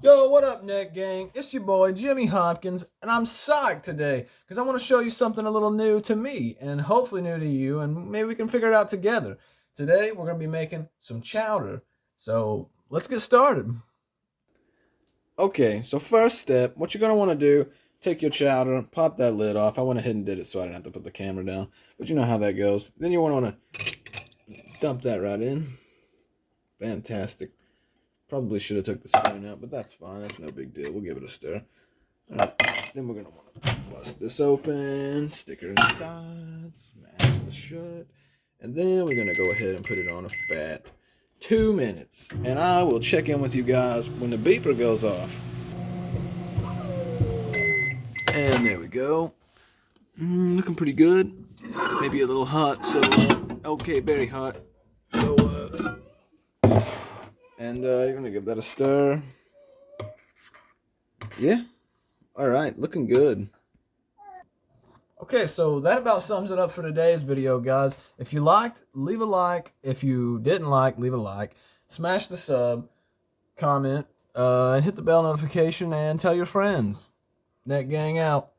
Yo, what up, NeckGang? It's your boy, Jimmy Hopkins, and I'm psyched today because I want to show you something a little new to me and hopefully new to you, and maybe we can figure it out together. Today, we're going to be making some chowder. So, let's get started. Okay, so first step, what you're going to want to do, take your chowder, pop that lid off. I went ahead and did it so I didn't have to put the camera down, but you know how that goes. Then you want to dump that right in. Fantastic. Probably should have took the spoon out, but that's fine. That's no big deal. We'll give it a stir. All right. Then we're going to want to bust this open, stick it inside, smash this shut, and then we're going to go ahead and put it on a fat 2 minutes. And I will check in with you guys when the beeper goes off. And there we go. Looking pretty good. Maybe a little hot, so, okay, very hot. So, you're going to give that a stir. Yeah. All right. Looking good. Okay, so that about sums it up for today's video, guys. If you liked, leave a like. If you didn't like, leave a like. Smash the sub, comment, and hit the bell notification, and tell your friends. NeckGang out.